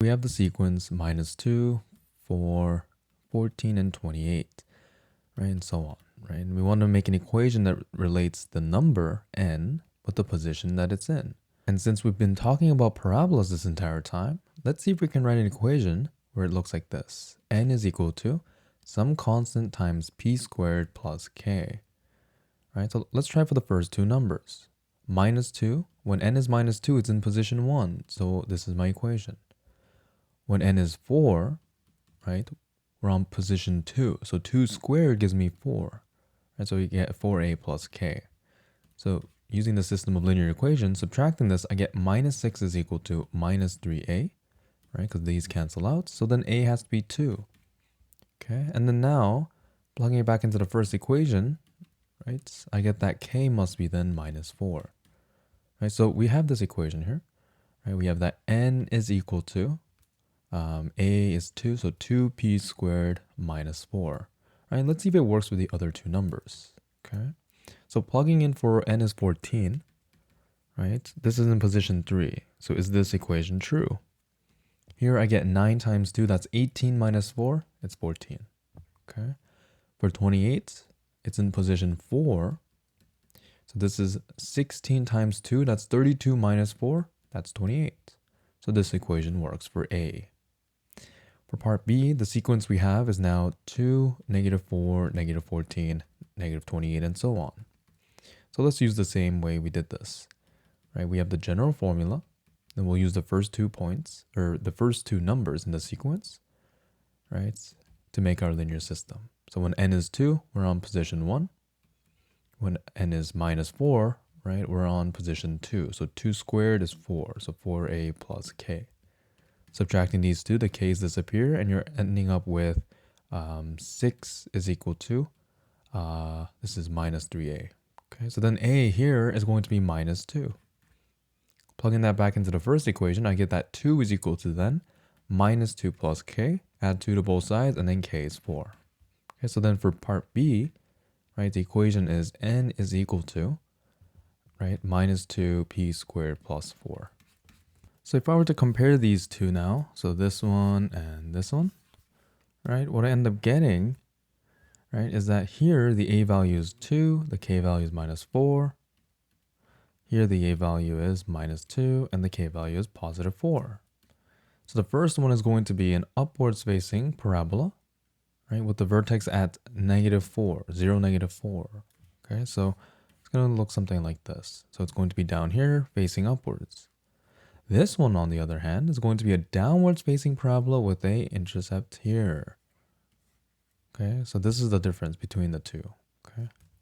we have the sequence -2, 4, 14, and 28, right, and so on, right? And we want to make an equation that relates the number n with the position that it's in. And since we've been talking about parabolas this entire time, let's see if we can write an equation where it looks like this. N is equal to some constant times p squared plus k. Right, so let's try for the first two numbers. -2, when n is -2, it's in position 1, so this is my equation. When n is 4, right, we're on position 2, so 2 squared gives me 4. Right, so we get 4a plus k. So using the system of linear equations, subtracting this, I get -6 is equal to -3a, right, because these cancel out, so then a has to be 2. Okay, and then now, plugging it back into the first equation, right, I get that k must be then -4. Right, so we have this equation here. Right, we have that n is equal to a is 2, so 2p squared minus 4. Right, let's see if it works with the other two numbers. Okay, so plugging in for n is 14. Right, this is in position 3. So is this equation true? Here I get 9 times 2, that's 18 minus 4, it's 14. Okay, for 28, it's in position 4. So this is 16 times 2, that's 32 minus 4, that's 28. So this equation works for A. For part B, the sequence we have is now 2, -4, -14, -28, and so on. So let's use the same way we did this. Right, we have the general formula, then we'll use the first 2 points, or the first 2 numbers in the sequence, right, to make our linear system. So when n is 2, we're on position 1. When n is -4, right, we're on position 2. So 2 squared is 4, so 4a plus k. Subtracting these two, the k's disappear, and you're ending up with 6 is equal to, this is -3a. Okay, so then a here is going to be -2. Plugging that back into the first equation, I get that 2 is equal to then -2 plus k, add 2 to both sides, and then k is 4. Okay, so then for part B, right, the equation is n is equal to, right, -2p squared plus 4. So if I were to compare these two now, so this one and this one, right, what I end up getting, right, is that here the a value is 2, the k value is -4. Here the a value is -2, and the k value is +4. So the first one is going to be an upwards facing parabola, right, with the vertex at -4, 0, -4. Okay, so it's going to look something like this. So it's going to be down here facing upwards. This one, on the other hand, is going to be a downwards facing parabola with a intercept here. Okay, so this is the difference between the two. Okay.